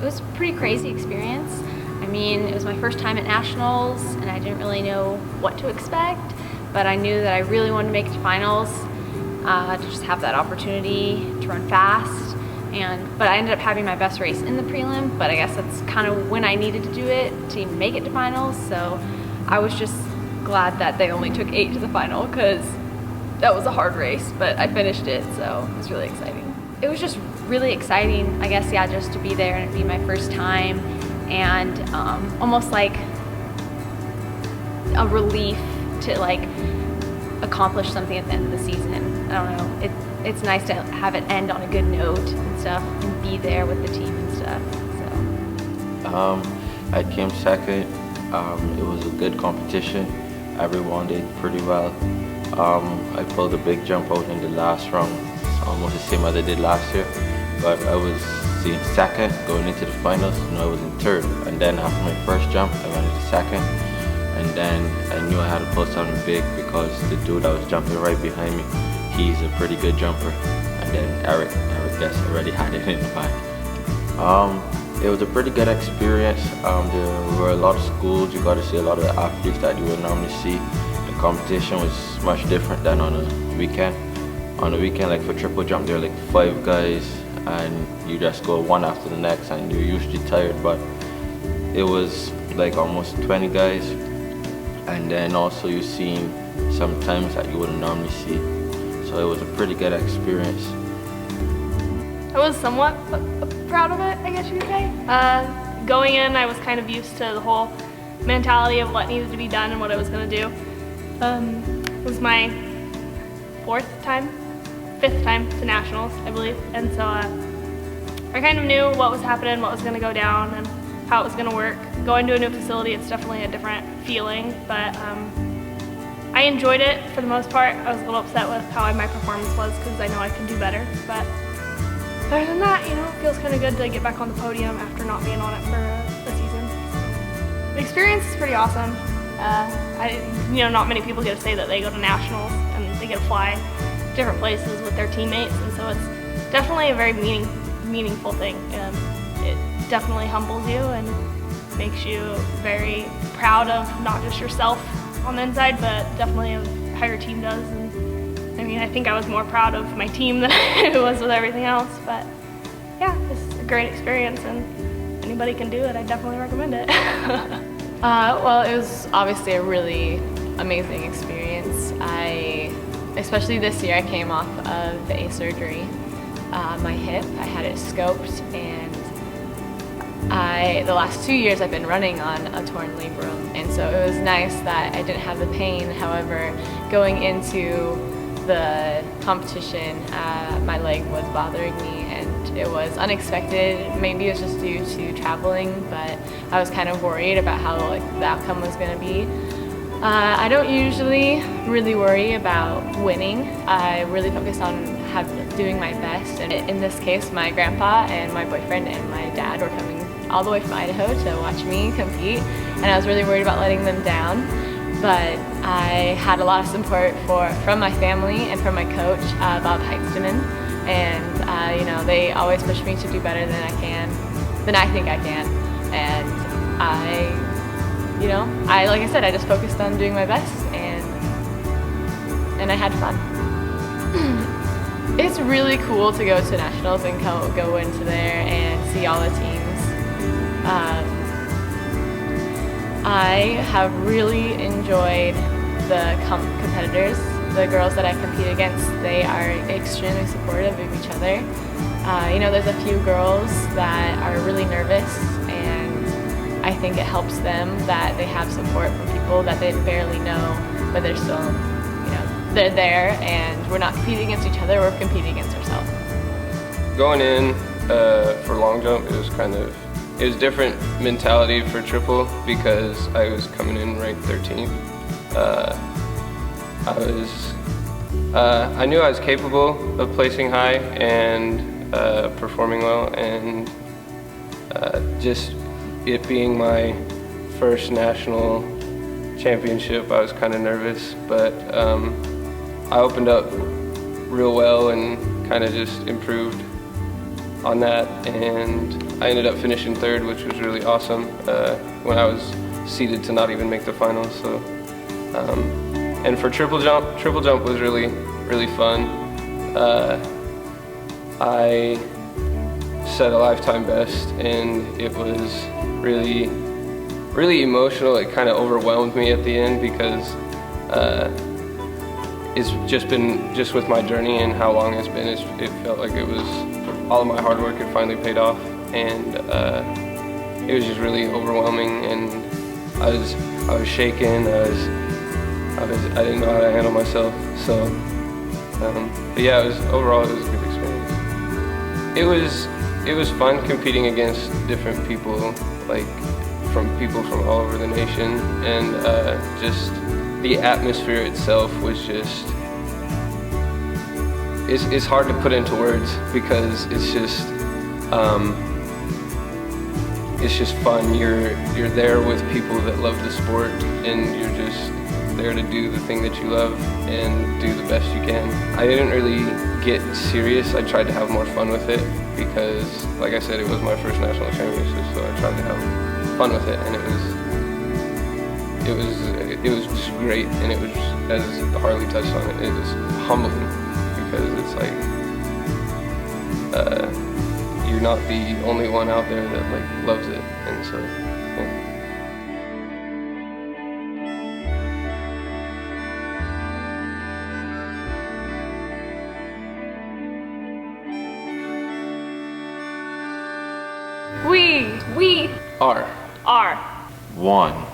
was a pretty crazy experience. I mean, it was my first time at nationals and I didn't really know what to expect, but I knew that I really wanted to make it to finals, to just have that opportunity to run fast. But I ended up having my best race in the prelim, but I guess that's kind of when I needed to do it to make it to finals. So I was just glad that they only took 8 to the final, because that was a hard race, but I finished it, so it was really exciting. It was just really exciting, I guess, yeah, just to be there and it'd be my first time, and almost like a relief to like accomplish something at the end of the season. I don't know, it's nice to have it end on a good note and stuff and be there with the team and stuff. So I came second. It was a good competition. Everyone did pretty well. I pulled a big jump out in the last round, almost the same as I did last year, but I was in second going into the finals. I was in third, and then after my first jump I went into second, and then I knew I had to pull something big because the dude that was jumping right behind me, he's a pretty good jumper, and then Eric guess already had it in the bag. It was a pretty good experience. There were a lot of schools. You got to see a lot of the athletes that you would normally see. The competition was much different than on a weekend. On a weekend, like for triple jump, there are like 5 guys and you just go one after the next and you're usually tired, but it was like almost 20 guys, and then also you've seen some times that you wouldn't normally see. So it was a pretty good experience. I was somewhat proud of it, I guess you could say. Going in, I was kind of used to the whole mentality of what needed to be done and what I was going to do. It was my 5th time to nationals, I believe, and so I kind of knew what was happening, what was going to go down, and how it was going to work. Going to a new facility, it's definitely a different feeling, but I enjoyed it for the most part. I was a little upset with how my performance was because I know I can do better, but other than that, it feels kind of good to get back on the podium after not being on it for a season. The experience is pretty awesome. Not many people get to say that they go to nationals and they get to fly different places with their teammates, and so it's definitely a very meaningful thing. It definitely humbles you and makes you very proud of not just yourself on the inside, but definitely of how your team does. And I mean, I think I was more proud of my team than I was with everything else, but yeah, it's a great experience and anybody can do it. I definitely recommend it. Well, it was obviously a really amazing experience. Especially this year, I came off of a surgery, my hip. I had it scoped, and the last 2 years I've been running on a torn labrum, and so it was nice that I didn't have the pain. However, going into the competition, my leg was bothering me, and it was unexpected. Maybe it was just due to traveling, but I was kind of worried about how the outcome was going to be. I don't usually really worry about winning. I really focus on doing my best, and in this case my grandpa and my boyfriend and my dad were coming all the way from Idaho to watch me compete, and I was really worried about letting them down. But I had a lot of support from my family and from my coach, Bob Heitzman, and they always push me to do better than I think I can. And like I said, I just focused on doing my best, and I had fun. It's really cool to go to nationals and go into there and see all the teams. I have really enjoyed the competitors. The girls that I compete against, they are extremely supportive of each other. There's a few girls that are really nervous, and I think it helps them that they have support from people that they barely know, but they're still, they're there, and we're not competing against each other, we're competing against ourselves. Going in for long jump, it was different mentality for triple because I was coming in ranked 13th. I knew I was capable of placing high and performing well, and just it being my first national championship, I was kind of nervous, but I opened up real well and kind of just improved on that, and I ended up finishing third, which was really awesome when I was seeded to not even make the finals. So, and for triple jump was really fun. I set a lifetime best, and it was really emotional. It kind of overwhelmed me at the end because it's just been with my journey and how long it's been. It felt like it was all of my hard work had finally paid off, and it was just really overwhelming. And I was shaking. I didn't know how to handle myself. So, but yeah, overall it was a good experience. It was fun competing against different people, like people from all over the nation, and just the atmosphere itself was just, it's hard to put into words because it's just fun. You're there with people that love the sport, and you're just there to do the thing that you love and do the best you can. I didn't really get serious. I tried to have more fun with it because, like I said, it was my first national championship, so I tried to have fun with it, and it was just great. And it was, as Harley touched on it was humbling because it's like you're not the only one out there that like loves it, and so yeah. We are are One.